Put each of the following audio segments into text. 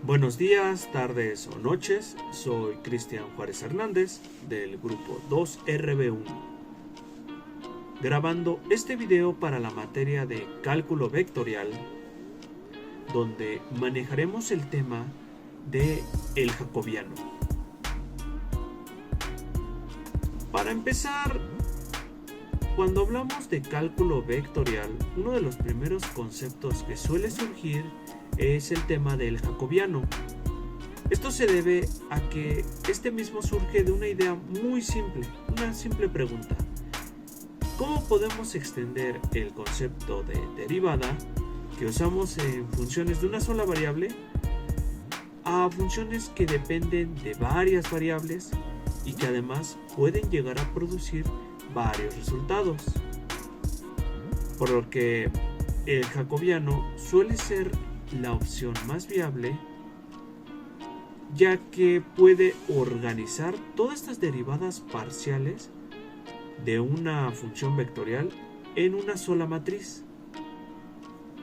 Buenos días, tardes o noches, soy Cristian Juárez Hernández del grupo 2RB1, grabando este video para la materia de cálculo vectorial, donde manejaremos el tema de el jacobiano. Para empezar, cuando hablamos de cálculo vectorial, uno de los primeros conceptos que suele surgir es el tema del jacobiano. Esto se debe a que este mismo surge de una idea muy simple, una simple pregunta. ¿Cómo podemos extender el concepto de derivada que usamos en funciones de una sola variable a funciones que dependen de varias variables y que además pueden llegar a producir varios resultados? Por lo que el jacobiano suele ser la opción más viable, ya que puede organizar todas estas derivadas parciales de una función vectorial en una sola matriz.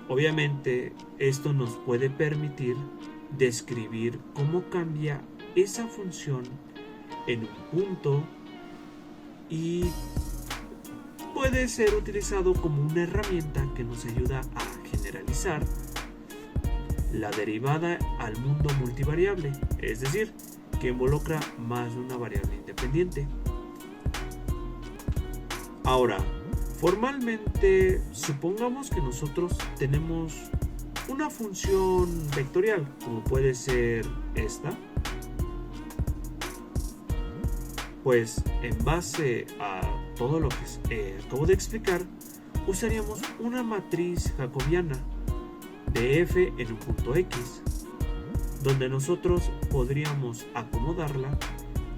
Obviamente, esto nos puede permitir describir cómo cambia esa función en un punto y puede ser utilizado como una herramienta que nos ayuda a generalizar la derivada al mundo multivariable, es decir, que involucra más de una variable independiente. Ahora, formalmente, supongamos que nosotros tenemos una función vectorial, como puede ser esta. Pues en base a todo lo que acabo de explicar, usaríamos una matriz jacobiana de f en un punto x, donde nosotros podríamos acomodarla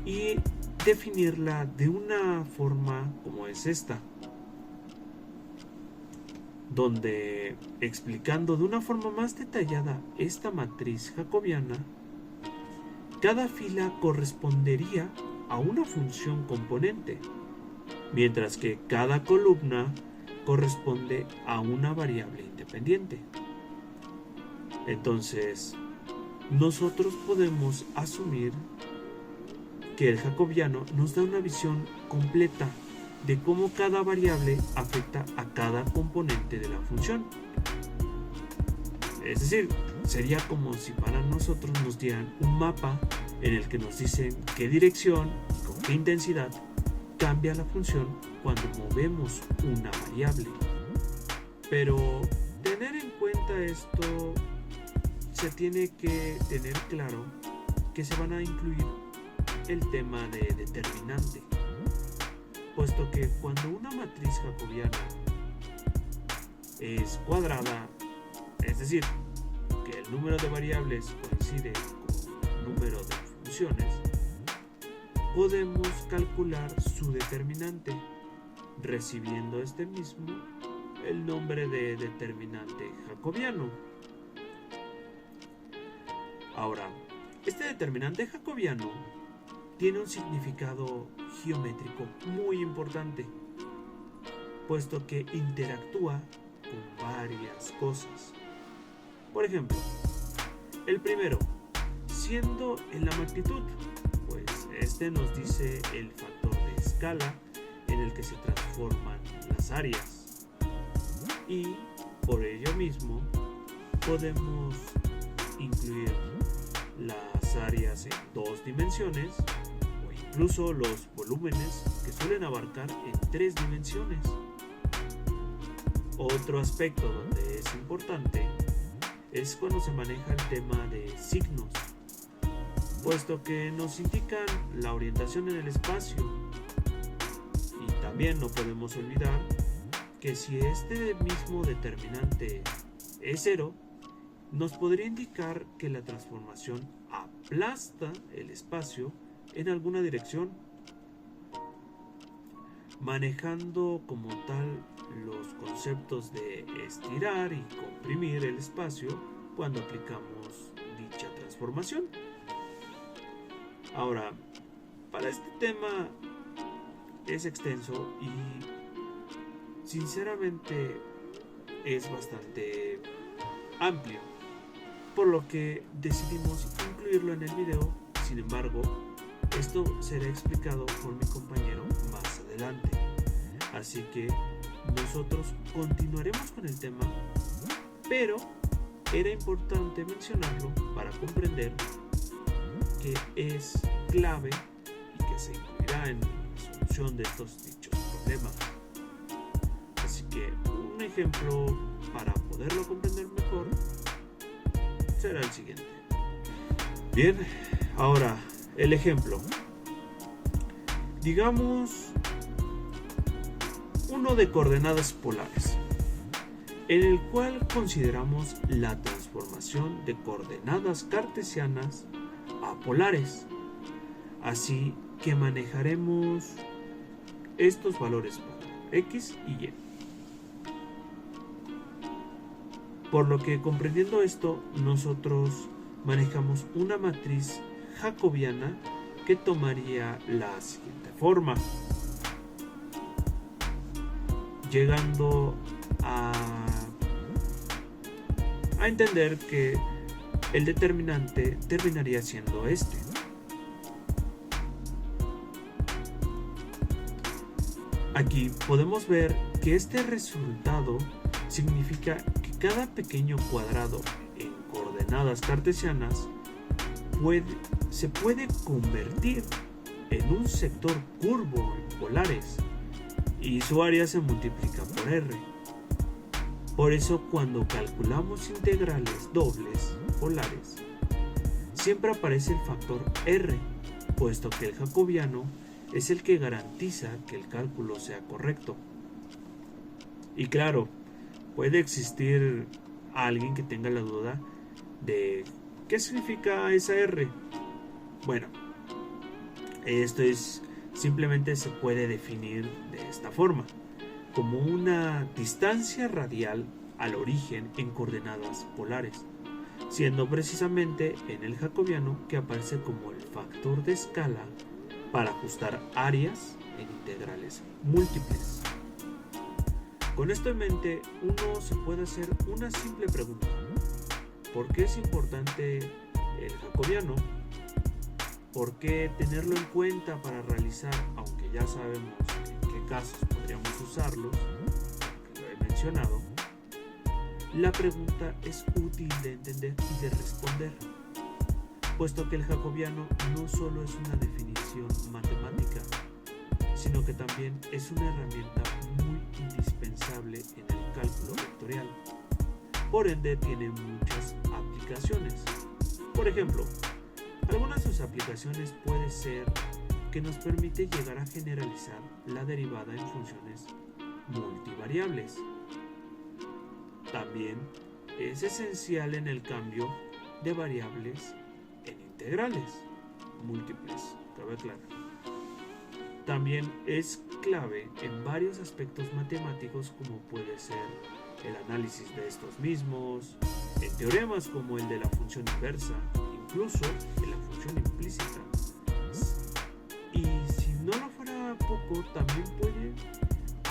y definirla de una forma como es esta, donde, explicando de una forma más detallada esta matriz jacobiana, cada fila correspondería a una función componente, mientras que cada columna corresponde a una variable independiente. Entonces, nosotros podemos asumir que el jacobiano nos da una visión completa de cómo cada variable afecta a cada componente de la función. Es decir, sería como si para nosotros nos dieran un mapa en el que nos dicen qué dirección y con qué intensidad cambia la función cuando movemos una variable. Pero tener en cuenta esto, se tiene que tener claro que se van a incluir el tema de determinante, puesto que cuando una matriz jacobiana es cuadrada, es decir, que el número de variables coincide con el número de funciones, podemos calcular su determinante, recibiendo este mismo el nombre de determinante jacobiano. Ahora, este determinante jacobiano tiene un significado geométrico muy importante, puesto que interactúa con varias cosas. Por ejemplo, el primero, siendo en la magnitud, pues este nos dice el factor de escala en el que se transforman las áreas, y por ello mismo podemos incluir las áreas en dos dimensiones o incluso los volúmenes que suelen abarcar en tres dimensiones. Otro aspecto donde es importante es cuando se maneja el tema de signos, puesto que nos indican la orientación en el espacio. Y también no podemos olvidar que si este mismo determinante es cero, nos podría indicar que la transformación aplasta el espacio en alguna dirección, manejando como tal los conceptos de estirar y comprimir el espacio cuando aplicamos dicha transformación. Ahora, para este tema es extenso y sinceramente es bastante amplio. por lo que decidimos incluirlo en el video. Sin embargo, esto será explicado por mi compañero más adelante. Así que nosotros continuaremos con el tema, pero era importante mencionarlo para comprender que es clave y que se incluirá en la solución de estos dichos problemas. Así que un ejemplo para poderlo comprender mejor será el siguiente. Bien, ahora el ejemplo. Digamos uno de coordenadas polares, en el cual consideramos la transformación de coordenadas cartesianas a polares. Así que manejaremos estos valores para x y y. Por lo que, comprendiendo esto, nosotros manejamos una matriz jacobiana que tomaría la siguiente forma, llegando a entender que el determinante terminaría siendo este. Aquí podemos ver que este resultado significa que cada pequeño cuadrado en coordenadas cartesianas se puede convertir en un sector curvo en polares y su área se multiplica por r. Por eso, cuando calculamos integrales dobles polares, siempre aparece el factor r, puesto que el jacobiano es el que garantiza que el cálculo sea correcto. Y claro, puede existir alguien que tenga la duda de qué significa esa r. Bueno, esto simplemente se puede definir de esta forma, como una distancia radial al origen en coordenadas polares, siendo precisamente en el jacobiano que aparece como el factor de escala para ajustar áreas en integrales múltiples. Con esto en mente, uno se puede hacer una simple pregunta: ¿por qué es importante el jacobiano? ¿Por qué tenerlo en cuenta para realizar, aunque ya sabemos en qué casos podríamos usarlos, que lo he mencionado? La pregunta es útil de entender y de responder, puesto que el jacobiano no solo es una definición matemática, sino que también es una herramienta muy indispensable en el cálculo vectorial. Por ende, tiene muchas aplicaciones. Por ejemplo, algunas de sus aplicaciones puede ser que nos permite llegar a generalizar la derivada en funciones multivariables. También es esencial en el cambio de variables en integrales múltiples, cabe aclarar. También es clave en varios aspectos matemáticos, como puede ser el análisis de estos mismos, en teoremas como el de la función inversa, incluso en la función implícita. Y si no lo fuera poco, también puede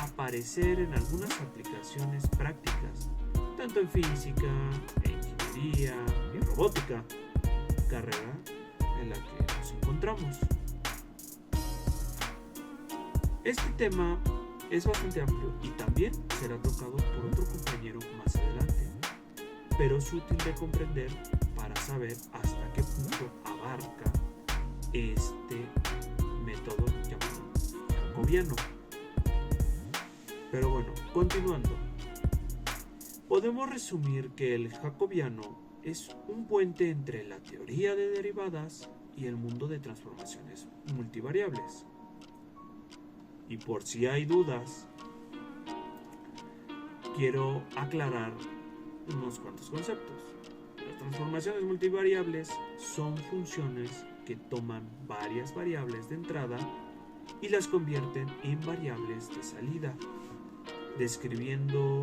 aparecer en algunas aplicaciones prácticas, tanto en física, ingeniería y robótica, carrera en la que nos encontramos. Este tema es bastante amplio y también será tocado por otro compañero más adelante, pero es útil de comprender para saber hasta qué punto abarca este método llamado jacobiano. Pero bueno, continuando, podemos resumir que el jacobiano es un puente entre la teoría de derivadas y el mundo de transformaciones multivariables. Y por si hay dudas, quiero aclarar unos cuantos conceptos. Las transformaciones multivariables son funciones que toman varias variables de entrada y las convierten en variables de salida, describiendo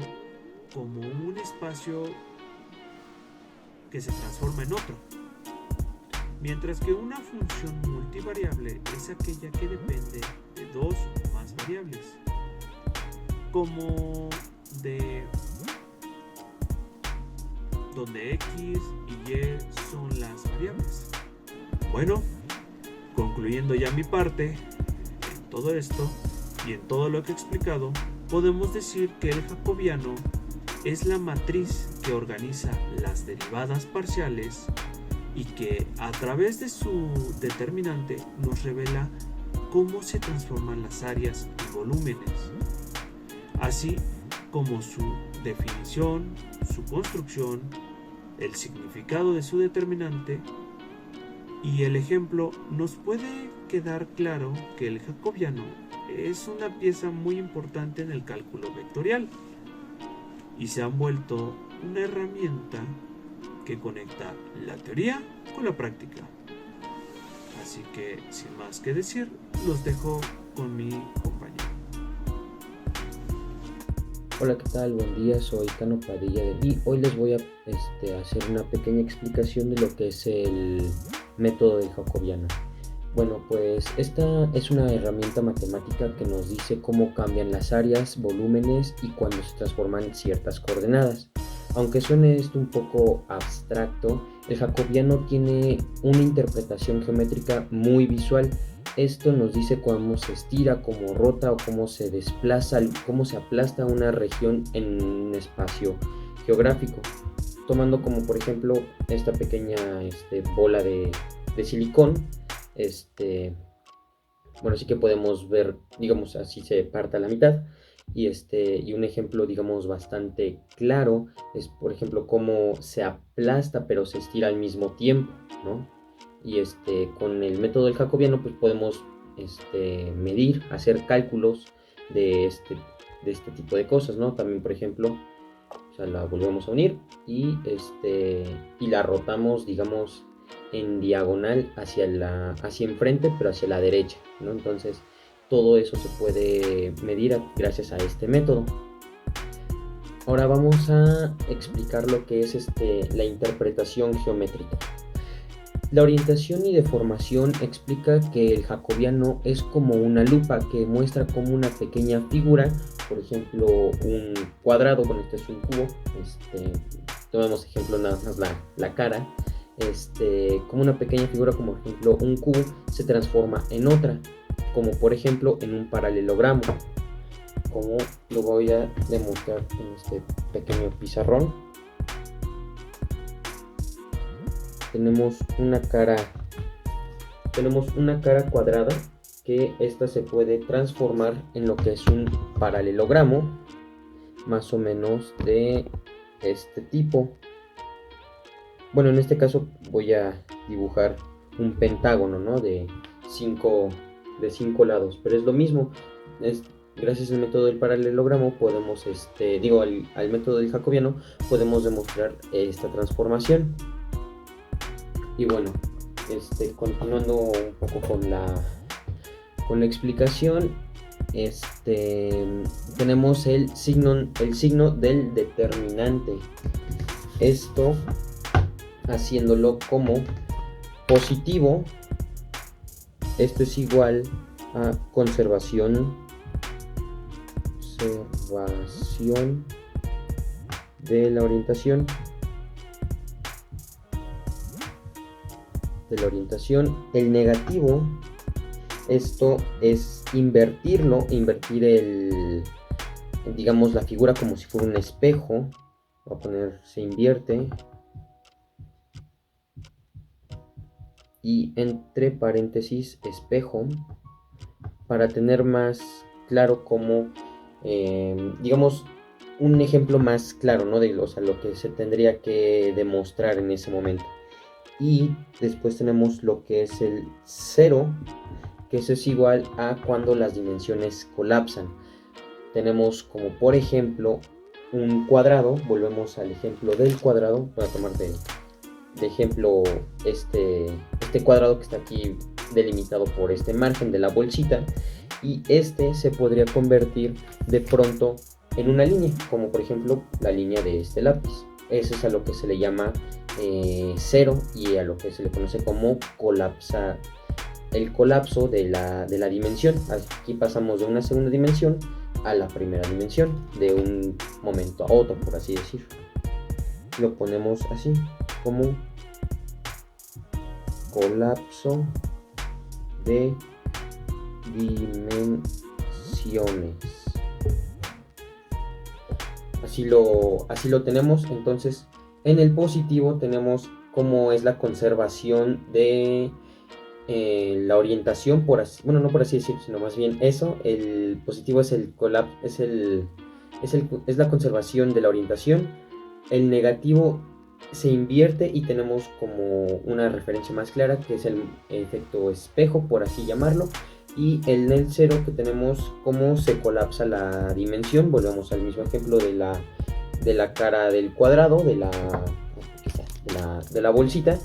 como un espacio que se transforma en otro. Mientras que una función multivariable es aquella que depende de dos o más variables, como de donde x y y son las variables. Bueno, concluyendo ya mi parte, en todo esto y en todo lo que he explicado, podemos decir que el jacobiano es la matriz que organiza las derivadas parciales y que a través de su determinante nos revela cómo se transforman las áreas y volúmenes, así como su definición, su construcción, el significado de su determinante. Y el ejemplo nos puede quedar claro que el jacobiano es una pieza muy importante en el cálculo vectorial y se han vuelto una herramienta que conecta la teoría con la práctica. Así que, sin más que decir, los dejo con mi compañero. Hola, ¿qué tal? Buen día, soy Cano Padilla y hoy les voy a hacer una pequeña explicación de lo que es el método del jacobiano. Bueno, pues esta es una herramienta matemática que nos dice cómo cambian las áreas, volúmenes y cuando se transforman ciertas coordenadas. Aunque suene esto un poco abstracto, el jacobiano tiene una interpretación geométrica muy visual. Esto nos dice cómo se estira, cómo rota o cómo se desplaza, cómo se aplasta una región en un espacio geográfico. Tomando como por ejemplo esta pequeña bola de silicón, bueno, sí que podemos ver, digamos, así se parte a la mitad. Y un ejemplo, digamos, bastante claro es, por ejemplo, cómo se aplasta pero se estira al mismo tiempo, ¿no? Y con el método del jacobiano pues podemos medir, hacer cálculos de este tipo de cosas, ¿no? También, por ejemplo, o sea, la volvemos a unir y la rotamos, digamos, en diagonal hacia enfrente, pero hacia la derecha, ¿no? Entonces, todo eso se puede medir gracias a este método. Ahora vamos a explicar lo que es la interpretación geométrica. La orientación y deformación explica que el jacobiano es como una lupa que muestra como una pequeña figura, por ejemplo, un cuadrado, bueno, este es un cubo, tomemos ejemplo nada más la cara, como una pequeña figura, como por ejemplo un cubo, se transforma en otra, como por ejemplo en un paralelogramo, como lo voy a demostrar en este pequeño pizarrón. Tenemos una cara cuadrada que esta se puede transformar en lo que es un paralelogramo, más o menos de este tipo. Bueno, en este caso voy a dibujar un pentágono, ¿no? de 5 lados, pero es lo mismo. Gracias al método del paralelogramo podemos, al método del jacobiano podemos demostrar esta transformación. Y bueno, continuando un poco con la explicación, tenemos el signo del determinante. Esto haciéndolo como positivo, esto es igual a conservación de la orientación. El negativo, esto es invertir digamos, la figura como si fuera un espejo. Voy a poner se invierte y entre paréntesis espejo, para tener más claro cómo, digamos, un ejemplo más claro, ¿no? De lo que se tendría que demostrar en ese momento. Y después tenemos lo que es el 0, que eso es igual a cuando las dimensiones colapsan. Tenemos como por ejemplo un cuadrado, volvemos al ejemplo del cuadrado, voy a tomar de ejemplo este cuadrado que está aquí delimitado por este margen de la bolsita, y se podría convertir de pronto en una línea, como por ejemplo la línea de este lápiz. Eso es a lo que se le llama 0 y a lo que se le conoce como el colapso de la dimensión. Aquí pasamos de una segunda dimensión a la primera dimensión, de un momento a otro, por así decirlo. Lo ponemos así. como colapso de dimensiones. Así lo tenemos. Entonces, en el positivo tenemos cómo es la conservación de la orientación, no por así decirlo, sino más bien eso. El positivo es es la conservación de la orientación. El negativo se invierte y tenemos como una referencia más clara, que es el efecto espejo, por así llamarlo. Y en el cero, que tenemos cómo se colapsa la dimensión. Volvemos al mismo ejemplo de la cara del cuadrado, de la bolsita.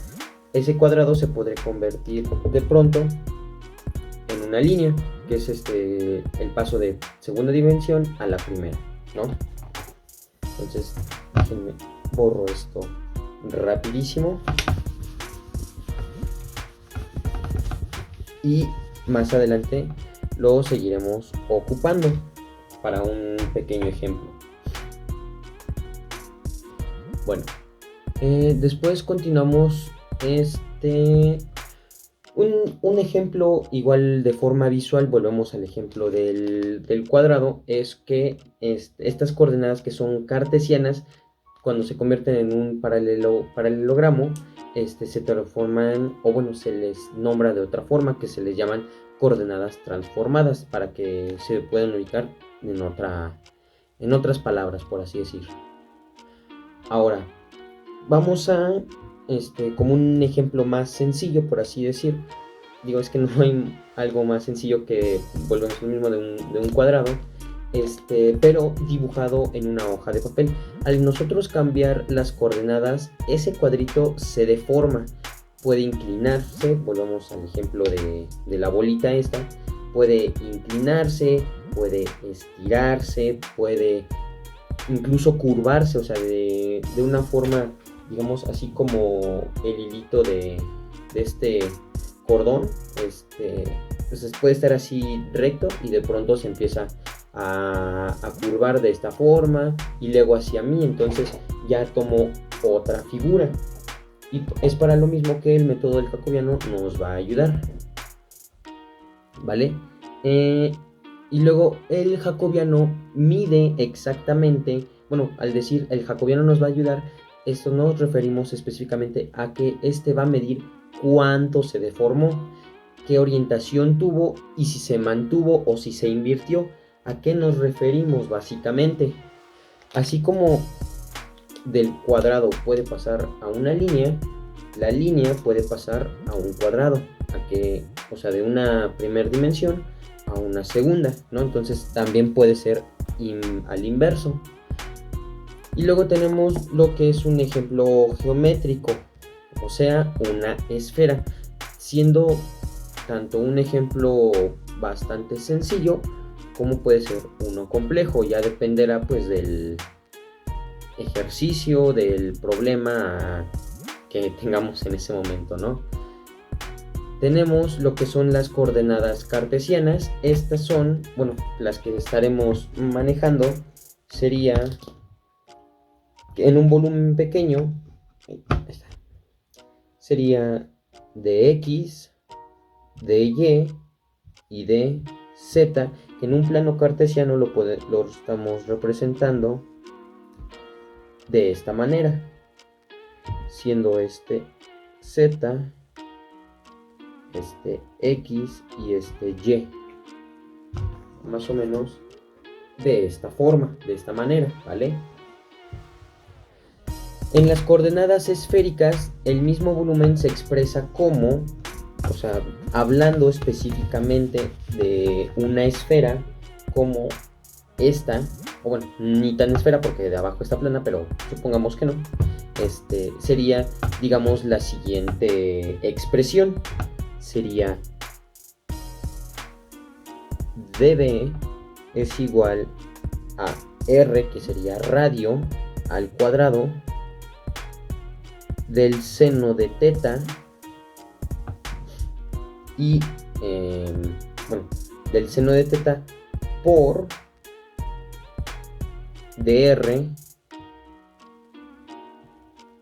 Ese cuadrado se podría convertir de pronto en una línea, que es el paso de segunda dimensión a la primera, ¿no? Entonces, déjenme borro esto rapidísimo. Y más adelante lo seguiremos ocupando para un pequeño ejemplo. Bueno, después continuamos un ejemplo igual de forma visual. Volvemos al ejemplo del cuadrado. Es que estas coordenadas, que son cartesianas, cuando se convierten en un paralelogramo, se transforman, o bueno, se les nombra de otra forma, que se les llaman coordenadas transformadas, para que se puedan ubicar en otras palabras, por así decirlo. Ahora, vamos a, como un ejemplo más sencillo, por así decir. Digo, es que no hay algo más sencillo que, volvemos al mismo, de un cuadrado, pero dibujado en una hoja de papel. Al nosotros cambiar las coordenadas, ese cuadrito se deforma, puede inclinarse. Volvamos al ejemplo de la bolita esta. Puede inclinarse, puede estirarse, puede incluso curvarse, o sea, de una forma, digamos, así como el hilito de este cordón. Entonces puede estar así recto y de pronto se empieza a curvar de esta forma y luego hacia mí. Entonces ya tomo otra figura, y es para lo mismo que el método del jacobiano nos va a ayudar, ¿vale? Y luego el jacobiano mide exactamente, bueno, al decir el jacobiano nos va a ayudar, esto nos referimos específicamente a que va a medir cuánto se deformó, qué orientación tuvo y si se mantuvo o si se invirtió. ¿A qué nos referimos básicamente? Así como del cuadrado puede pasar a una línea, la línea puede pasar a un cuadrado, o sea, de una primera dimensión a una segunda, ¿no? Entonces también puede ser al inverso. Y luego tenemos lo que es un ejemplo geométrico, o sea, una esfera, siendo tanto un ejemplo bastante sencillo como puede ser uno complejo. Ya dependerá pues del ejercicio, del problema que tengamos en ese momento, ¿no? Tenemos lo que son las coordenadas cartesianas. Estas son, bueno, las que estaremos manejando. Sería en un volumen pequeño, sería de X, de Y y de Z, que en un plano cartesiano lo estamos representando de esta manera, siendo Z, X y Y, más o menos de esta forma, de esta manera, ¿vale? En las coordenadas esféricas, el mismo volumen se expresa como, o sea, hablando específicamente de una esfera como esta, o bueno, ni tan esfera porque de abajo está plana, pero supongamos que no. Sería, digamos, la siguiente expresión. Sería dB es igual a R, que sería radio, al cuadrado del seno de teta y del seno de teta por dr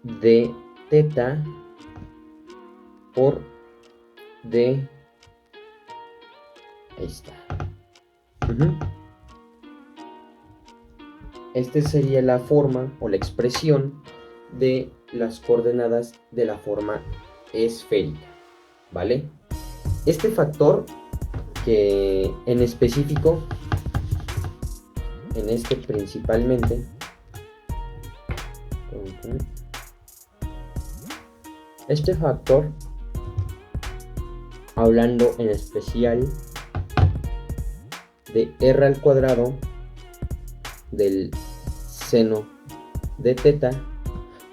de teta por d. Ahí está. Esta sería la forma o la expresión de las coordenadas de la forma esférica, ¿vale? Este factor que en específico, en este principalmente, este factor, hablando en especial de r al cuadrado del seno de teta,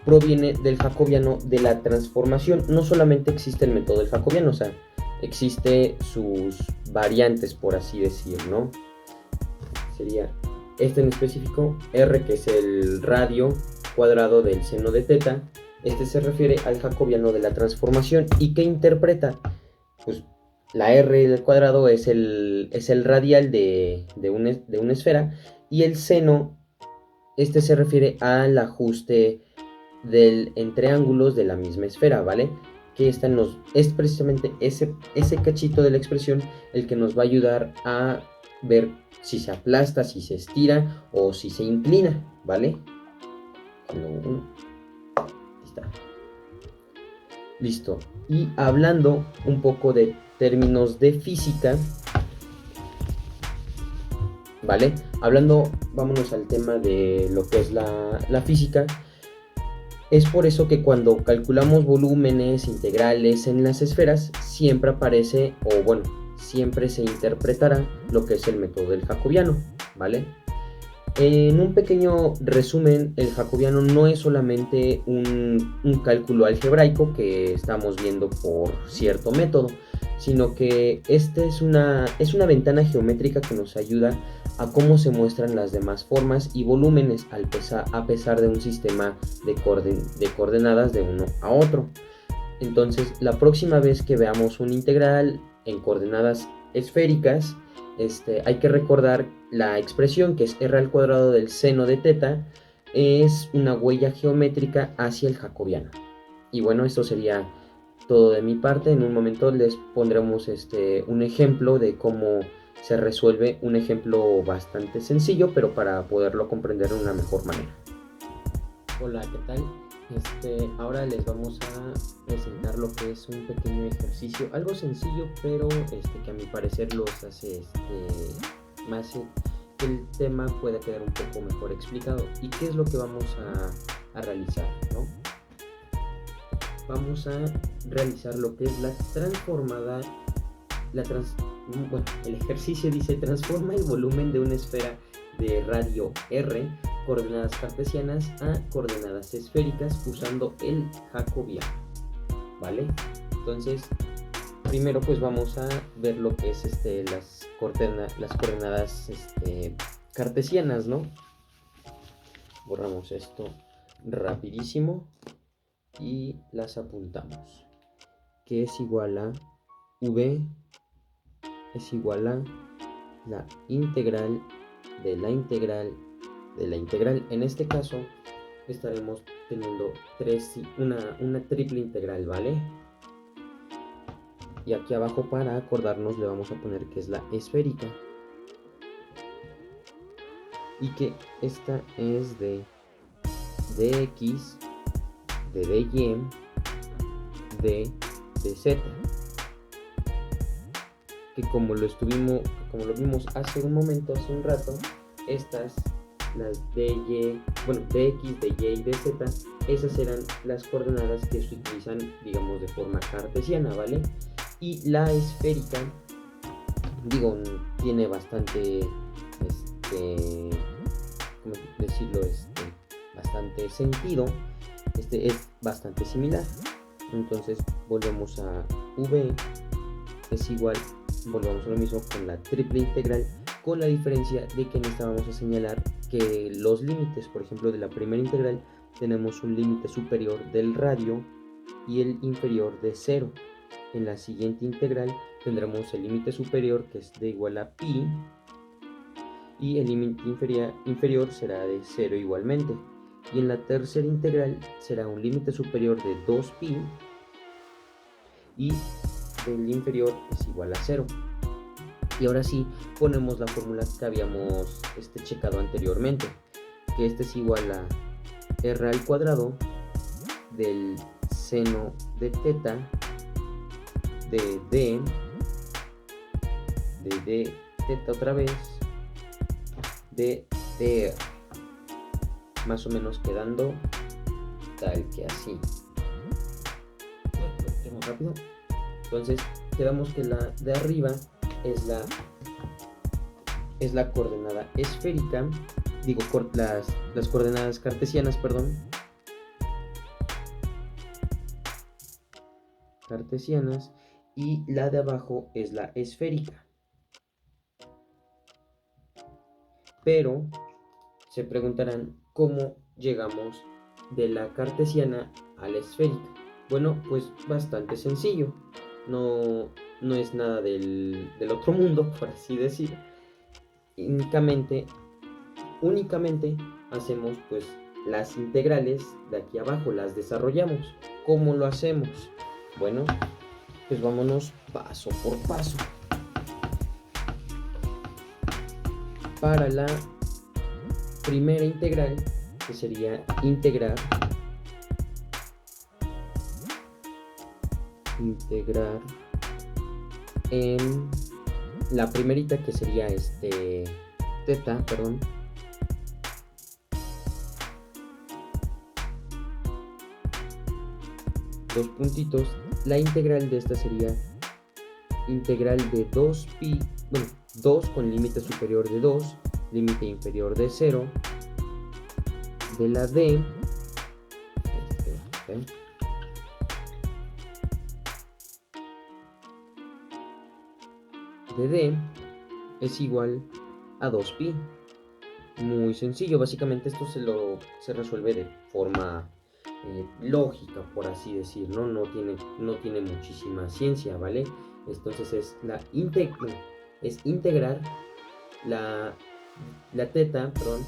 proviene del jacobiano de la transformación. No solamente existe el método del jacobiano, o sea, existe sus variantes, por así decir, ¿no? Sería este en específico, r, que es el radio cuadrado del seno de teta. Este se refiere al jacobiano de la transformación. ¿Y qué interpreta? Pues la r al cuadrado es el radial de una esfera, y el seno, este se refiere al ajuste entre ángulos de la misma esfera, ¿vale? Que es precisamente ese cachito de la expresión el que nos va a ayudar a ver si se aplasta, si se estira o si se inclina, ¿vale? Ahí está. Listo. Y hablando un poco de términos de física, ¿vale? Vámonos al tema de lo que es la física. Es por eso que cuando calculamos volúmenes integrales en las esferas, siempre aparece, o bueno, siempre se interpretará lo que es el método del jacobiano, ¿vale? En un pequeño resumen, el jacobiano no es solamente un cálculo algebraico que estamos viendo por cierto método, sino que este es una ventana geométrica que nos ayuda a cómo se muestran las demás formas y volúmenes a pesar de un sistema de coordenadas de uno a otro. Entonces, la próxima vez que veamos un integral en coordenadas esféricas, hay que recordar la expresión que es r al cuadrado del seno de teta, es una huella geométrica hacia el jacobiano. Y bueno, esto sería todo de mi parte. En un momento les pondremos un ejemplo de cómo se resuelve, un ejemplo bastante sencillo, pero para poderlo comprender de una mejor manera. Hola, ¿qué tal? Ahora les vamos a presentar lo que es un pequeño ejercicio, algo sencillo, pero que a mi parecer los hace más que el tema pueda quedar un poco mejor explicado. ¿Y qué es lo que vamos a realizar, no? Vamos a realizar lo que es la transformada, el ejercicio dice: transforma el volumen de una esfera de radio r, coordenadas cartesianas, a coordenadas esféricas usando el jacobiano, ¿vale? Entonces, primero pues vamos a ver lo que es las coordenadas cartesianas, ¿no? Borramos esto rapidísimo y las apuntamos, que es igual a v es igual a la integral de la integral de la integral. En este caso estaremos teniendo una triple integral, ¿vale? Y aquí abajo, para acordarnos, le vamos a poner que es la esférica, y que esta es de dx, de dy, de dz, que como lo vimos hace un rato, estas, las dy, dx, dy y dz, esas serán las coordenadas que se utilizan, digamos, de forma cartesiana, ¿vale? Y la esférica, tiene bastante, ¿cómo decirlo? Bastante sentido, es bastante similar. Entonces volvemos a v es igual, volvamos a lo mismo con la triple integral, con la diferencia de que en esta vamos a señalar que los límites, por ejemplo, de la primera integral tenemos un límite superior del radio y el inferior de 0. En la siguiente integral tendremos el límite superior, que es de igual a pi, y el límite inferior será de 0 igualmente. y en la tercera integral será un límite superior de 2pi y del inferior es igual a 0. Y ahora sí ponemos la fórmula que habíamos checado anteriormente, que es igual a r al cuadrado del seno de teta de d teta otra vez de dr, más o menos quedando tal que así. Lo tengo rápido. Entonces quedamos que la de arriba es la coordenada esférica, digo las coordenadas cartesianas, perdón, cartesianas, y la de abajo es la esférica. Pero se preguntarán cómo llegamos de la cartesiana a la esférica. Bueno, pues bastante sencillo, no es nada del otro mundo, por así decir. Únicamente hacemos pues las integrales de aquí abajo, las desarrollamos. ¿Cómo lo hacemos? Bueno, pues vámonos paso por paso. Para la primera integral, que sería integrar en la primerita, que sería teta, perdón, dos puntitos. La integral de esta sería integral de 2pi, bueno, 2 con límite superior de 2, límite inferior de 0, de la d, de d es igual a 2pi. Muy sencillo, básicamente esto se resuelve de forma lógica, por así decir, ¿no? No tiene muchísima ciencia, ¿vale? Entonces es integrar la teta, perdón,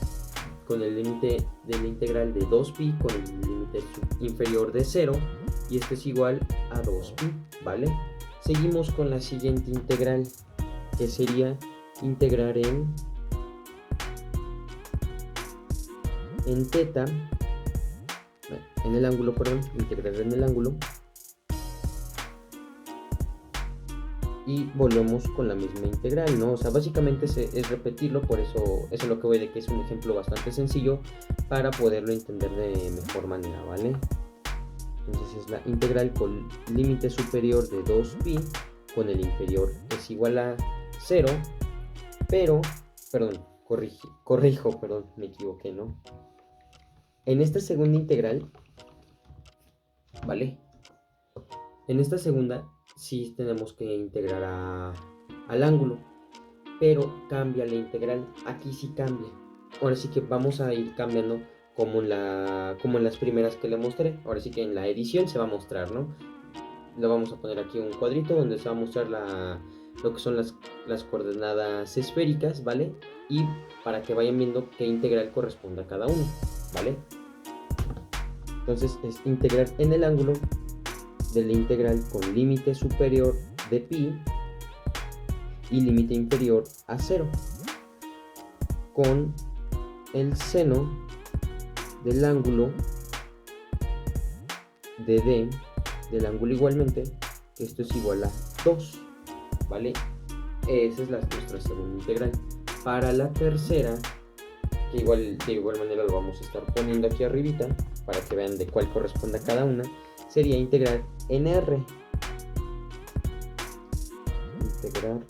con el límite de la integral de 2pi con el límite inferior de 0, y esto es igual a 2pi, ¿vale? Seguimos con la siguiente integral, que sería integrar en teta, en el ángulo, perdón, integrar en el ángulo, y volvemos con la misma integral, ¿no? O sea, básicamente es repetirlo, por eso es lo que voy de que es un ejemplo bastante sencillo para poderlo entender de mejor manera, ¿vale? Entonces es la integral con límite superior de 2pi con el inferior es igual a 0, pero, perdón, corrijo, perdón, me equivoqué, ¿no? En esta segunda integral, ¿vale? En esta segunda sí tenemos que integrar al ángulo, pero cambia la integral. Aquí sí cambia. Ahora sí que vamos a ir cambiando como en las primeras que le mostré. Ahora sí que en la edición se va a mostrar, ¿no? Le vamos a poner aquí un cuadrito donde se va a mostrar lo que son las coordenadas esféricas, ¿vale? Y para que vayan viendo qué integral corresponde a cada uno, ¿vale? Entonces es integrar en el ángulo de la integral con límite superior de pi y límite inferior a 0 con el seno del ángulo de d del ángulo igualmente, que esto es igual a 2, ¿vale? Esa es nuestra segunda integral. Para la tercera, que de igual manera lo vamos a estar poniendo aquí arribita para que vean de cuál corresponde a cada una, sería integrar en r. Integrar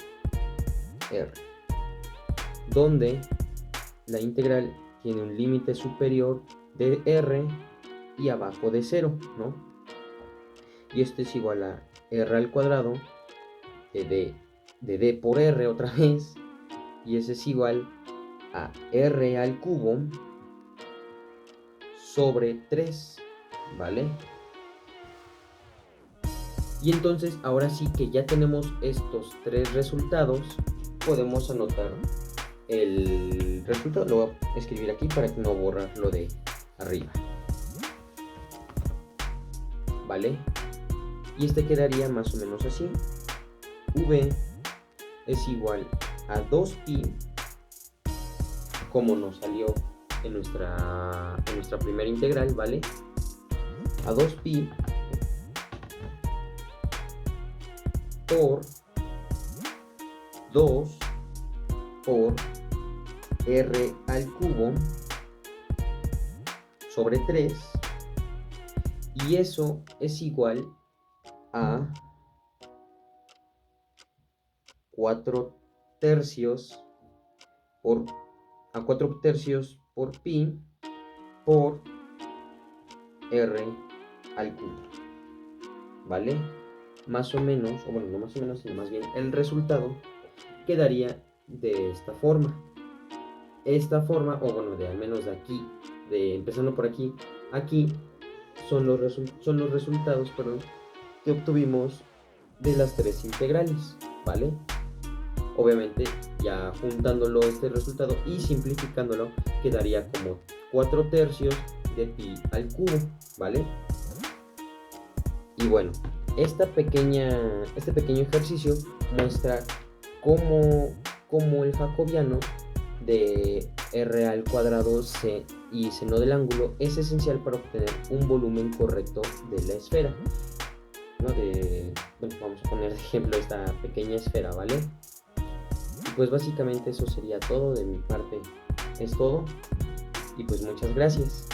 r, donde la integral tiene un límite superior de r y abajo de 0, ¿no? Y esto es igual a r al cuadrado de d por r otra vez, y ese es igual a r al cubo sobre 3, ¿vale? Y entonces ahora sí que ya tenemos estos tres resultados, podemos anotar el resultado. Lo voy a escribir aquí para que no borrarlo de arriba, ¿vale? Y este quedaría más o menos así. V es igual a 2pi, como nos salió en nuestra primera integral, ¿vale? A 2pi por 2 por r al cubo sobre 3, y eso es igual a 4 tercios por pi por r al cubo, ¿vale? Más o menos, o bueno, no más o menos, sino más bien el resultado quedaría de esta forma. O bueno, de al menos de aquí, empezando por aquí, son los resultados, perdón, que obtuvimos de las tres integrales, ¿vale? Obviamente, ya juntándolo este resultado y simplificándolo, quedaría como 4 tercios de pi al cubo, ¿vale? Y bueno, este pequeño ejercicio muestra cómo el jacobiano de r al cuadrado c y seno del ángulo es esencial para obtener un volumen correcto de la esfera, ¿no? Bueno, vamos a poner de ejemplo esta pequeña esfera, ¿vale? Y pues básicamente eso sería todo de mi parte, es todo, y pues muchas gracias.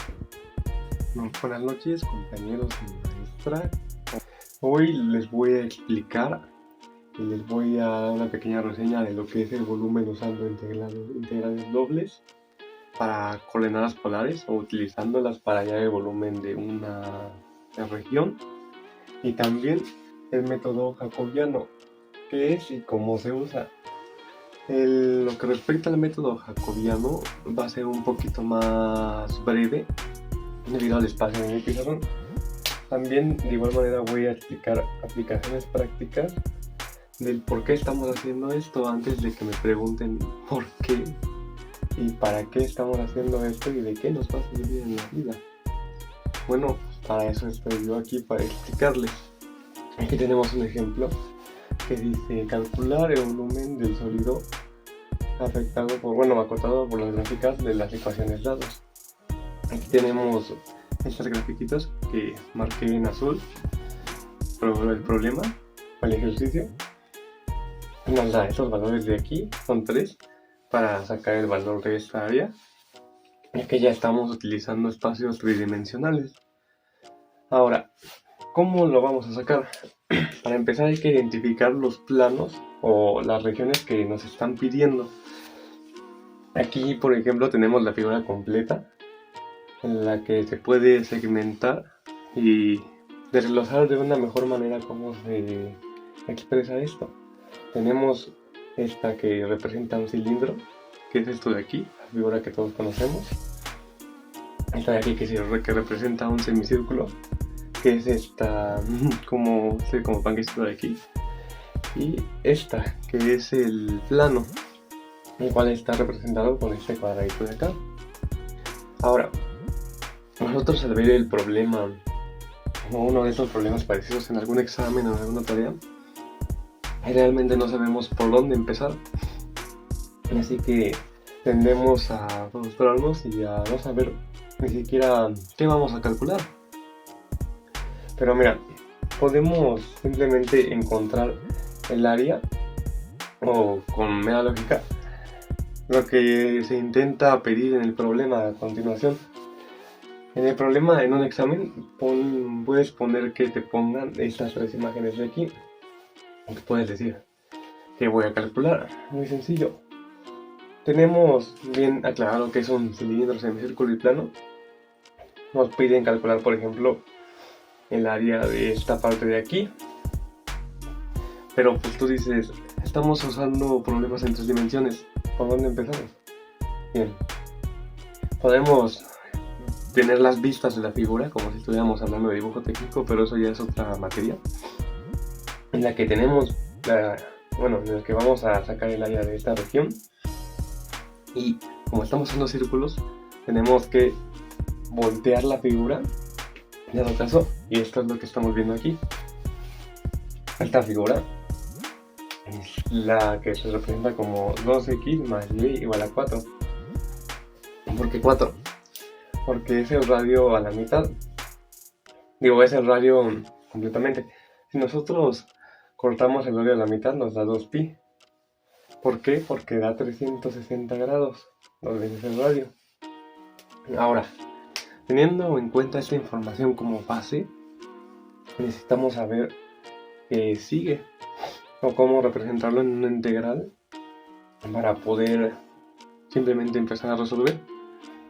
Buenas noches, compañeros y maestra. Hoy les voy a explicar y les voy a dar una pequeña reseña de lo que es el volumen usando integrales dobles para coordenadas polares o utilizándolas para hallar el volumen de una región, y también el método jacobiano, qué es y cómo se usa. Lo que respecta al método jacobiano va a ser un poquito más breve debido al espacio en el pizarrón. También de igual manera voy a explicar aplicaciones prácticas del por qué estamos haciendo esto antes de que me pregunten por qué y para qué estamos haciendo esto y de qué nos va a servir en la vida. Bueno, para eso estoy yo aquí, para explicarles. Aquí tenemos un ejemplo que dice calcular el volumen del sólido acotado por las gráficas de las ecuaciones dadas. Aquí tenemos estas grafiquitas que marqué en azul, el problema o el ejercicio. Nos da estos valores de aquí, son 3, para sacar el valor de esta área, ya que ya estamos utilizando espacios tridimensionales. Ahora, ¿cómo lo vamos a sacar? Para empezar hay que identificar los planos o las regiones que nos están pidiendo. Aquí, por ejemplo, tenemos la figura completa, en la que se puede segmentar y desglosar de una mejor manera cómo se expresa esto. Tenemos esta que representa un cilindro, que es esto de aquí, la figura que todos conocemos. Esta de aquí que representa un semicírculo, que es esta como panquecito de aquí. Y esta, que es el plano, el cual está representado con este cuadradito de acá. Ahora, nosotros al ver el problema, o uno de estos problemas parecidos en algún examen o en alguna tarea, realmente no sabemos por dónde empezar, así que tendemos a frustrarnos y a no saber ni siquiera qué vamos a calcular. Pero mira, podemos simplemente encontrar el área, o con mera lógica, lo que se intenta pedir en el problema a continuación. En el problema, en un examen, puedes poner que te pongan estas 3 imágenes de aquí. Puedes decir que voy a calcular, muy sencillo. Tenemos bien aclarado que es un cilindro, semicírculo y plano. Nos piden calcular, por ejemplo, el área de esta parte de aquí. Pero pues tú dices, estamos usando problemas en 3 dimensiones, ¿por dónde empezamos? Bien, podemos tener las vistas de la figura como si estuviéramos hablando de dibujo técnico, pero eso ya es otra materia, en la que tenemos en el que vamos a sacar el área de esta región, y como estamos haciendo círculos, tenemos que voltear la figura, en dado caso, y esto es lo que estamos viendo aquí. Esta figura es la que se representa como 2x más y igual a 4. ¿Por qué 4? Porque es el radio a la mitad. Digo, es el radio completamente. Si nosotros cortamos el radio a la mitad, nos da 2pi. ¿Por qué? Porque da 360 grados, 2 veces el radio. Ahora, teniendo en cuenta esta información como base, necesitamos saber qué sigue o cómo representarlo en una integral para poder simplemente empezar a resolver.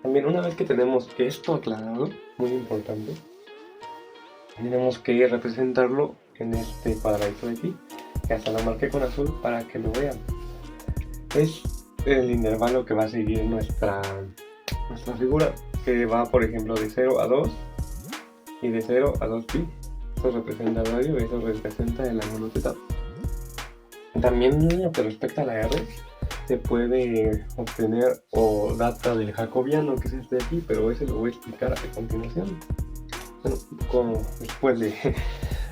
También, una vez que tenemos esto aclarado, muy importante, tenemos que representarlo en este cuadradito de aquí, que hasta lo marqué con azul para que lo vean. Es el intervalo que va a seguir nuestra figura, que va, por ejemplo, de 0 a 2 y de 0 a 2pi. Esto representa el radio y eso representa el ángulo θ. También en lo que respecta a la R, se puede obtener o data del jacobiano, que es este de aquí, pero ese lo voy a explicar a continuación. Bueno, como después de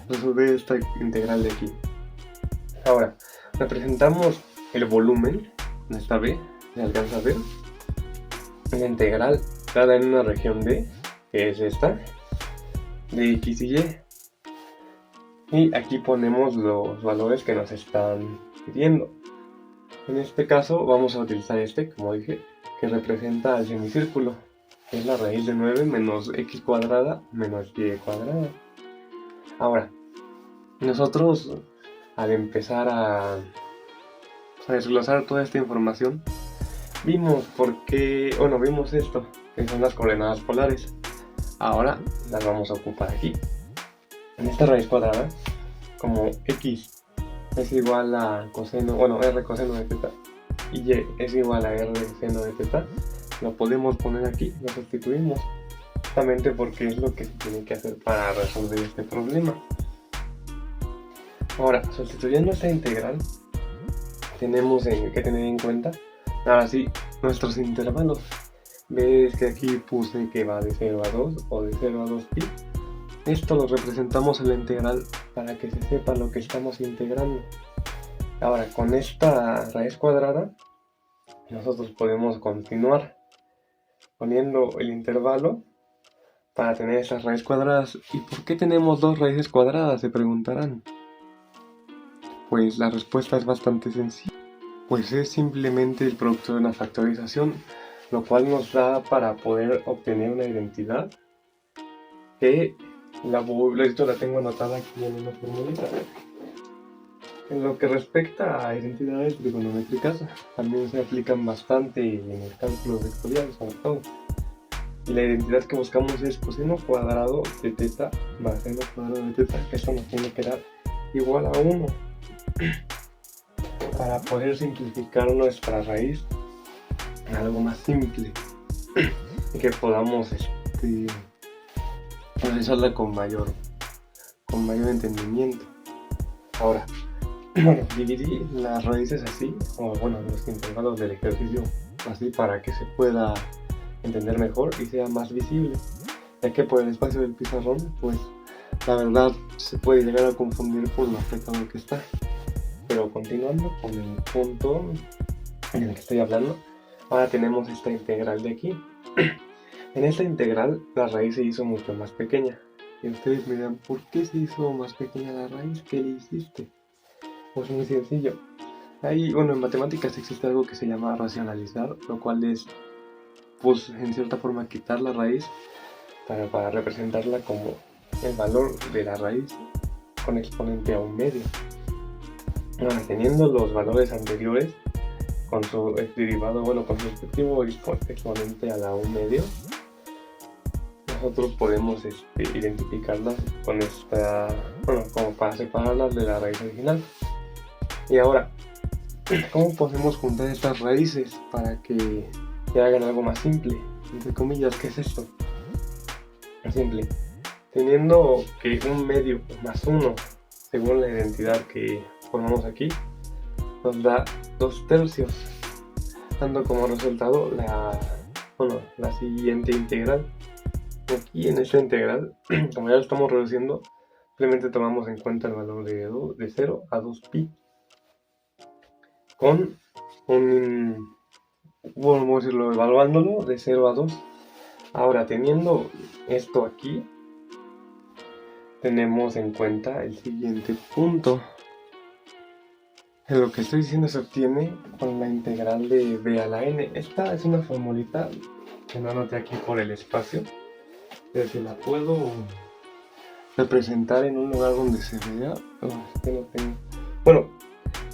resolver esta integral de aquí. Ahora, representamos el volumen, esta B, se alcanza a ver. La integral dada en una región D, que es esta, de x y y. Y aquí ponemos los valores que nos están pidiendo. En este caso vamos a utilizar este, como dije, que representa al semicírculo, que es la raíz de 9 menos x cuadrada menos y cuadrada. Ahora, nosotros al empezar a desglosar toda esta información, vimos esto, que son las coordenadas polares. Ahora las vamos a ocupar aquí. En esta raíz cuadrada, como x es igual a r coseno de θ y y es igual a r seno de θ, lo podemos poner aquí, lo sustituimos, justamente porque es lo que se tiene que hacer para resolver este problema. Ahora, sustituyendo esta integral, tenemos que tener en cuenta, ahora sí, nuestros intervalos. Ves que aquí puse que va de 0 a 2 o de 0 a 2pi. Esto lo representamos en la integral para que se sepa lo que estamos integrando. Ahora, con esta raíz cuadrada, nosotros podemos continuar poniendo el intervalo para tener estas raíces cuadradas. ¿Y por qué tenemos dos raíces cuadradas?, se preguntarán. Pues la respuesta es bastante sencilla. Pues es simplemente el producto de una factorización, lo cual nos da para poder obtener una identidad que esto la tengo anotada aquí en una formulita. En lo que respecta a identidades trigonométricas, también se aplican bastante en el cálculo vectorial, sobre todo. Y la identidad que buscamos es coseno cuadrado de θ más seno cuadrado de θ, que esto nos tiene que dar igual a 1. Para poder simplificar nuestra raíz en algo más simple y que podamos procesarla con mayor entendimiento. Ahora, dividí las raíces así, o los intervalos del ejercicio así, para que se pueda entender mejor y sea más visible, ya que por el espacio del pizarrón, pues la verdad se puede llegar a confundir por lo apretado que está. Pero continuando con el punto en el que estoy hablando, ahora tenemos esta integral de aquí. En esta integral la raíz se hizo mucho más pequeña. Y ustedes me dirán, ¿por qué se hizo más pequeña la raíz? ¿Qué le hiciste? Pues muy sencillo. En matemáticas existe algo que se llama racionalizar, lo cual es, pues en cierta forma, quitar la raíz para representarla como el valor de la raíz con exponente a un medio. Teniendo los valores anteriores con su derivado, con su respectivo exponente a la 1 medio, nosotros podemos identificarlas con esta, como para separarlas de la raíz original. Y ahora, ¿cómo podemos juntar estas raíces para que hagan algo más simple? Entre comillas, ¿qué es esto? Simple. Teniendo que un medio más 1, según la identidad que ponemos aquí, nos da 2/3, dando como resultado la siguiente integral, Aquí en esta integral, como ya lo estamos reduciendo, simplemente tomamos en cuenta el valor de 0 a 2pi con un, bueno, vamos a decirlo, evaluándolo de 0 a 2. Ahora, teniendo esto aquí, tenemos en cuenta el siguiente punto. Lo que estoy diciendo se obtiene con la integral de b a la n. Esta es una formulita que no anoté aquí por el espacio, pero si la puedo representar en un lugar donde se vea. Es que no tengo. Bueno,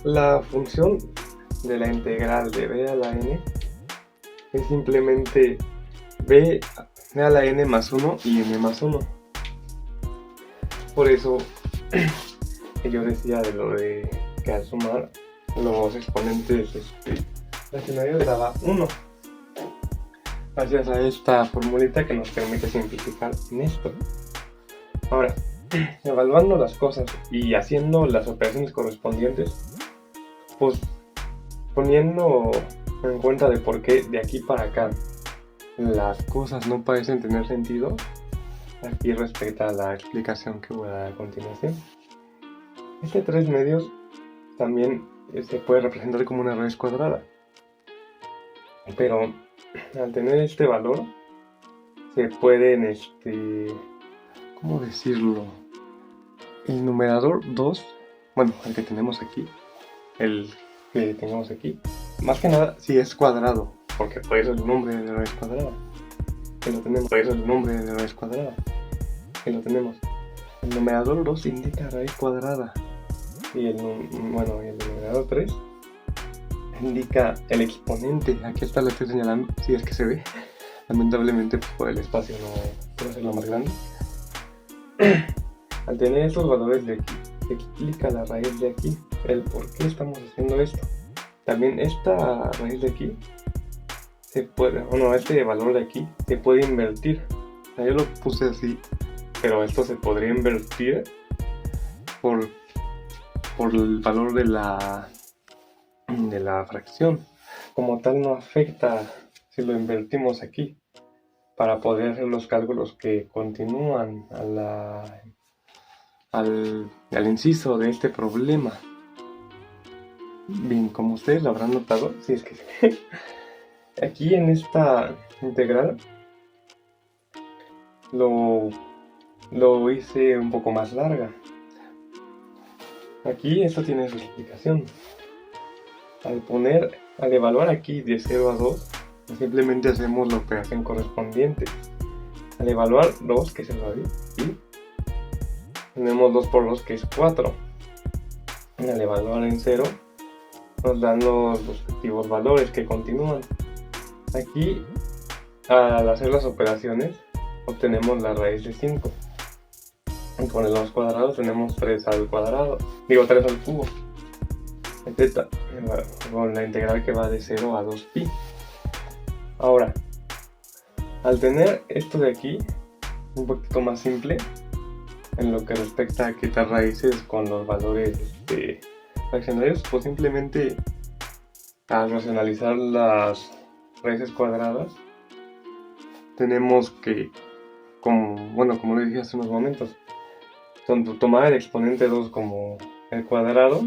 la función de la integral de b a la n es simplemente b a la n más 1 y n más 1. Por eso yo decía de lo de que al sumar los exponentes fraccionarios daba 1. Gracias a esta formulita que nos permite simplificar en esto. Ahora, evaluando las cosas y haciendo las operaciones correspondientes, pues poniendo en cuenta de por qué de aquí para acá las cosas no parecen tener sentido, aquí respecto a la explicación que voy a dar a continuación. Este 3 medios también se puede representar como una raíz cuadrada, pero al tener este valor se pueden, ¿cómo decirlo? El numerador 2, bueno, el que tenemos aquí, más que nada si es cuadrado, porque por eso el nombre de raíz cuadrada, que lo tenemos, por eso el nombre de raíz cuadrada, que lo tenemos. El numerador 2 indica raíz cuadrada y el numerador 3 indica el exponente. Aquí está, lo estoy señalando, si es que se ve. Lamentablemente pues, por el espacio no puedo hacerlo más grande. Al tener estos valores de aquí, se explica la raíz de aquí, el por qué estamos haciendo esto. También esta raíz de aquí se puede, este valor de aquí se puede invertir. O sea, yo lo puse así, pero esto se podría invertir por el valor de la fracción. Como tal no afecta si lo invertimos aquí, para poder hacer los cálculos que continúan al inciso de este problema. Bien, como ustedes lo habrán notado, si es que aquí en esta integral lo hice un poco más larga. Aquí esto tiene su explicación. Al evaluar aquí de 0 a 2, simplemente hacemos la operación correspondiente. Al evaluar 2, que es el radio, y tenemos 2 por 2, que es 4. Y al evaluar en 0, nos dan los respectivos valores que continúan. Aquí, al hacer las operaciones, obtenemos la raíz de 5. Y con el 2 cuadrado tenemos 3 al cuadrado, 3 al cubo. Etc. Con la integral que va de 0 a 2pi. Ahora, al tener esto de aquí un poquito más simple en lo que respecta a quitar raíces con los valores fraccionarios, pues simplemente al racionalizar las raíces cuadradas tenemos que, como lo dije hace unos momentos, tomar el exponente 2 como el cuadrado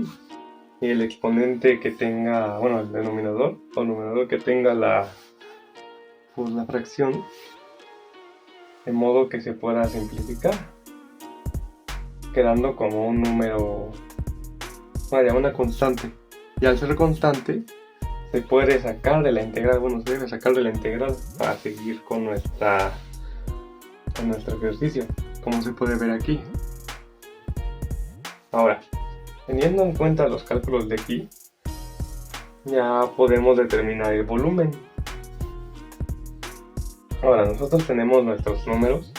y el exponente que tenga, el denominador o numerador que tenga la fracción, de modo que se pueda simplificar, quedando como un número, una constante. Y al ser constante, se puede sacar de la integral, se debe sacar de la integral para seguir con nuestro ejercicio, como se puede ver aquí. Ahora, teniendo en cuenta los cálculos de aquí, ya podemos determinar el volumen. Ahora, nosotros tenemos nuestros números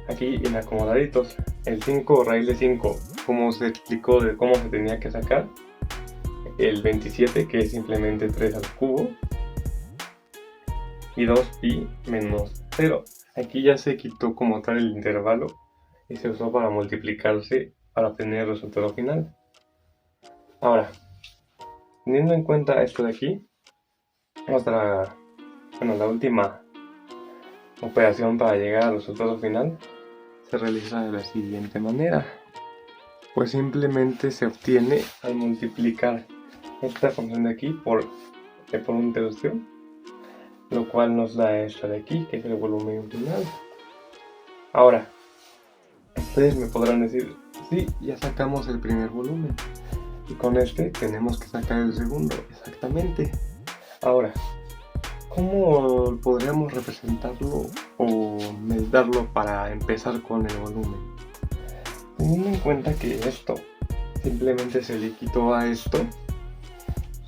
aquí en acomodaditos. El 5 raíz de 5, como se explicó de cómo se tenía que sacar. El 27, que es simplemente 3 al cubo. Y 2pi menos 0. Aquí ya se quitó como tal el intervalo y se usó para multiplicarse para obtener el resultado final. Ahora, teniendo en cuenta esto de aquí, la última operación para llegar al resultado final se realiza de la siguiente manera. Pues simplemente se obtiene al multiplicar esta función de aquí por un tercio, lo cual nos da esta de aquí, que es el volumen final. Ahora, ustedes me podrán decir, sí, ya sacamos el primer volumen, y con este tenemos que sacar el segundo, exactamente. Ahora, ¿cómo podríamos representarlo o meditarlo para empezar con el volumen? Teniendo en cuenta que esto simplemente se le quitó a esto,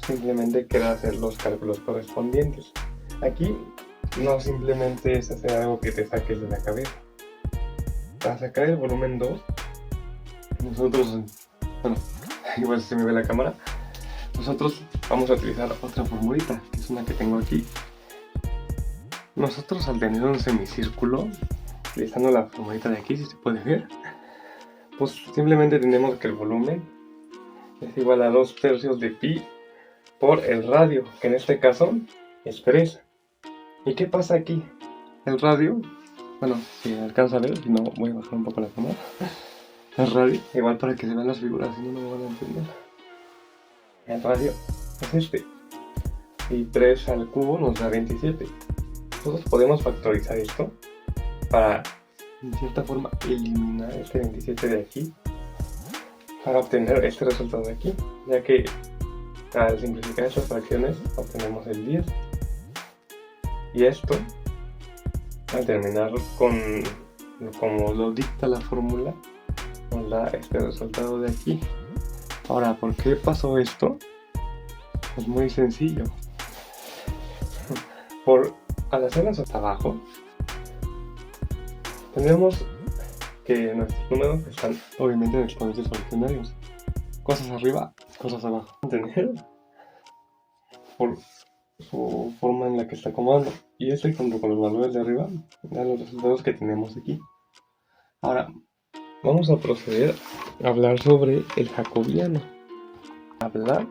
simplemente queda hacer los cálculos correspondientes. Aquí no simplemente es hacer algo que te saques de la cabeza. Para sacar el volumen 2, nosotros, bueno, igual se me ve la cámara, nosotros vamos a utilizar otra formulita, que es una que tengo aquí. Nosotros, al tener un semicírculo, utilizando la formulita de aquí, si se puede ver, pues simplemente tenemos que el volumen es igual a 2 tercios de pi por el radio, que en este caso es 3. ¿Y qué pasa aquí? El radio, bueno, si alcanza a ver, si no voy a bajar un poco la cámara. El radio, igual para que se vean las figuras, si no, no me van a entender. El radio es este, y 3 al cubo nos da 27. Nosotros podemos factorizar esto para, en cierta forma, eliminar este 27 de aquí para obtener este resultado de aquí, ya que al simplificar estas fracciones obtenemos el 10. Y esto, al terminar con como lo dicta la fórmula, nos da este resultado de aquí. Ahora, ¿por qué pasó esto? Es muy sencillo. Al hacerlas hasta abajo, tenemos que nuestros números están obviamente en exponentes fraccionarios. Cosas arriba, cosas abajo. Tener por su forma en la que está acomodando. Y este junto con los valores de arriba dan los resultados que tenemos aquí. Ahora, vamos a proceder a hablar sobre el jacobiano. Hablar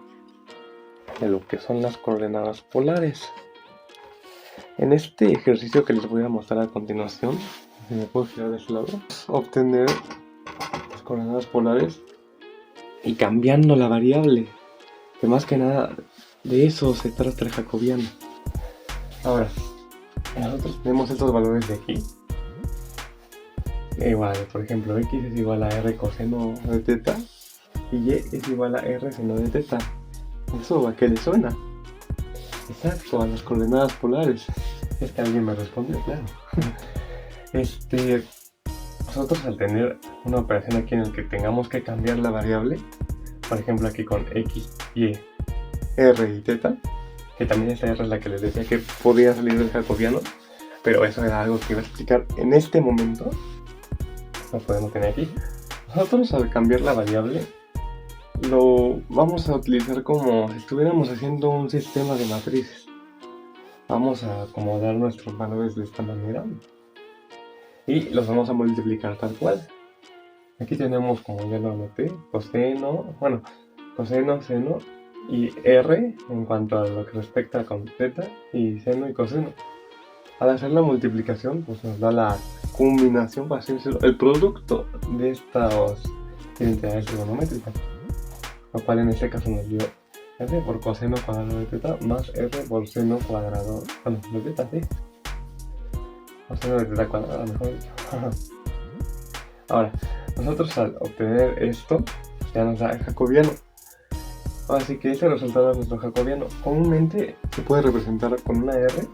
de lo que son las coordenadas polares. En este ejercicio que les voy a mostrar a continuación, si me puedo girar de este lado, obtener las coordenadas polares y cambiando la variable, que más que nada de eso se trata el jacobiano. Ahora, nosotros tenemos estos valores de aquí. Igual, por ejemplo, x es igual a r coseno de teta y y es igual a r seno de teta. ¿Eso a qué le suena? Exacto, a las coordenadas polares. Es que alguien me respondió, claro. Nosotros al tener una operación aquí en la que tengamos que cambiar la variable, por ejemplo aquí con x, y, r y teta, que también esta r es la que les decía que podía salir del jacobiano, pero eso era algo que iba a explicar en este momento. Lo podemos tener aquí. Nosotros al cambiar la variable lo vamos a utilizar como si estuviéramos haciendo un sistema de matrices. Vamos a acomodar nuestros valores de esta manera y los vamos a multiplicar tal cual. Aquí tenemos, como ya lo anoté, coseno, seno y r en cuanto a lo que respecta con teta y seno y coseno. Al hacer la multiplicación, pues nos da la combinación, para así decirlo, el producto de estas identidades trigonométricas, lo cual en este caso nos dio r por coseno cuadrado de teta más r por seno cuadrado, de teta, sí, o seno de teta cuadrada, mejor dicho. Ahora, nosotros al obtener esto, ya nos da el jacobiano. Así que este resultado es nuestro jacobiano. Comúnmente se puede representar con una r,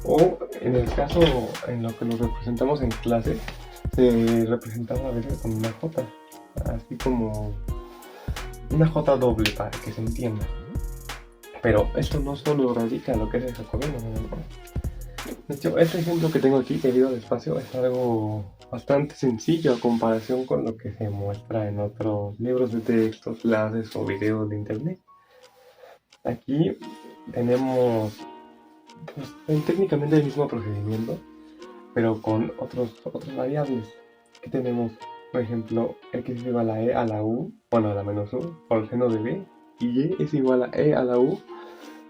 o en el caso en lo que lo representamos en clase, se representaba a veces con una j, así como una j doble para que se entienda. Pero esto no solo radica en lo que es el jacobiano, ¿no? De hecho, este ejemplo que tengo aquí, que he ido despacio, es algo bastante sencillo a comparación con lo que se muestra en otros libros de texto, clases o videos de internet. Aquí tenemos pues, técnicamente el mismo procedimiento, pero con otras variables. Aquí tenemos, por ejemplo, x es igual a e a la u, a la menos u, por el seno de b, y y es igual a e a la u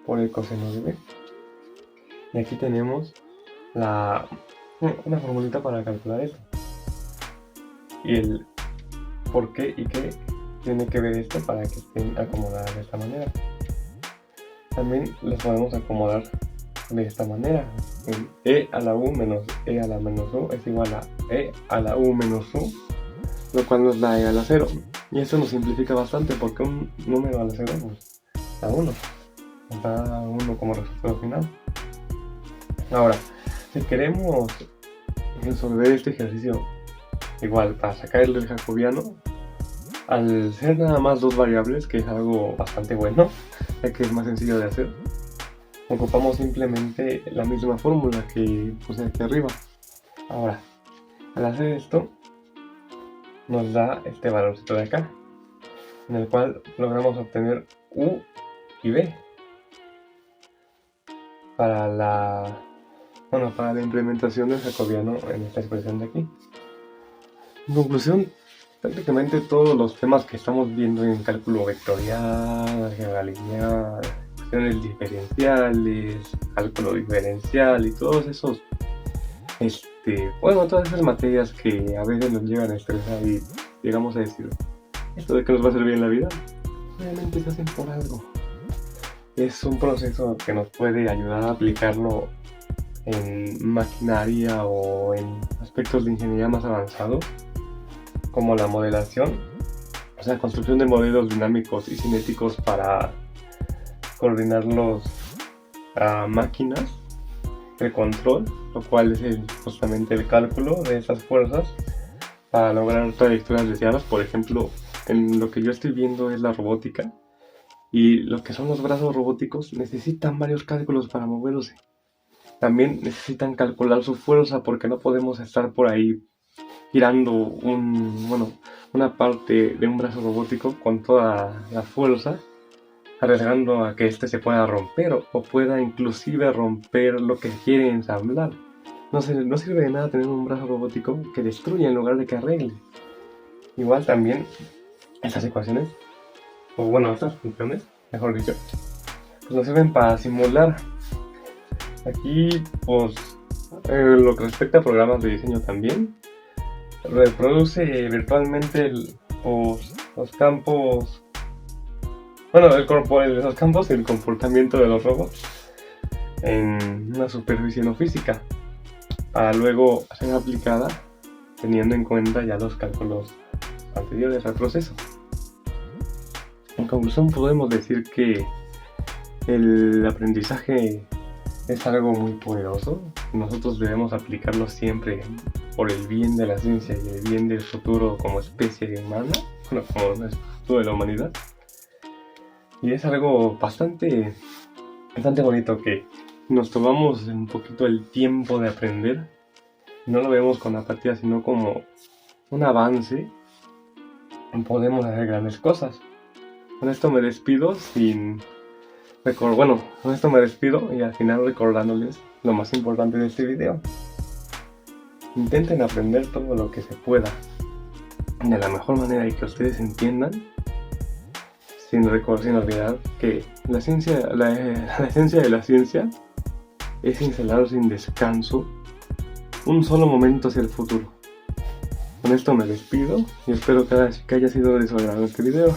por el coseno de b. Y aquí tenemos una formulita para calcular eso. Y el por qué y qué tiene que ver esto para que estén acomodadas de esta manera. También las podemos acomodar de esta manera. El e a la u menos e a la menos u es igual a e a la u menos u, lo cual nos da e a la 0. Y eso nos simplifica bastante porque un número a la 0 pues, da 1. Nos da 1 como resultado final. Ahora, si queremos resolver este ejercicio igual para sacar el del jacobiano, al ser nada más dos variables, que es algo bastante bueno, ya que es más sencillo de hacer, ocupamos simplemente la misma fórmula que puse aquí arriba. Ahora, al hacer esto, nos da este valorcito de acá, en el cual logramos obtener u y b para la implementación del jacobiano en esta expresión de aquí. En conclusión, prácticamente todos los temas que estamos viendo en cálculo vectorial, álgebra lineal, cuestiones diferenciales, cálculo diferencial y todos esos, todas esas materias que a veces nos llegan a estresar y llegamos a decir, ¿esto de qué nos va a servir en la vida? Obviamente se hacen por algo. Es un proceso que nos puede ayudar a aplicarlo en maquinaria o en aspectos de ingeniería más avanzados, como la modelación, o sea, construcción de modelos dinámicos y cinéticos para coordinarlos a máquinas, el control, lo cual es justamente el cálculo de esas fuerzas para lograr trayectorias deseadas. Por ejemplo, en lo que yo estoy viendo es la robótica, y lo que son los brazos robóticos necesitan varios cálculos para moverse. También necesitan calcular su fuerza porque no podemos estar por ahí girando una parte de un brazo robótico con toda la fuerza, arriesgando a que este se pueda romper o pueda inclusive romper lo que quiere ensamblar. No sirve de nada tener un brazo robótico que destruya en lugar de que arregle. Igual también estas ecuaciones, estas funciones, mejor dicho, pues nos sirven para simular. Aquí, lo que respecta a programas de diseño también, reproduce virtualmente los campos, los campos y el comportamiento de los robots en una superficie no física, para luego ser aplicada teniendo en cuenta ya los cálculos anteriores al proceso. En conclusión, podemos decir que el aprendizaje es algo muy poderoso. Nosotros debemos aplicarlo siempre por el bien de la ciencia y el bien del futuro como especie humana, como el futuro de la humanidad. Y es algo bastante bonito que nos tomamos un poquito el tiempo de aprender. No lo vemos con apatía, sino como un avance. Podemos hacer grandes cosas. Con esto me despido y al final recordándoles lo más importante de este video. Intenten aprender todo lo que se pueda de la mejor manera y que ustedes entiendan, sin olvidar que la esencia de la ciencia es instalar sin descanso un solo momento hacia el futuro. Con esto me despido y espero que haya sido de su agrado este video.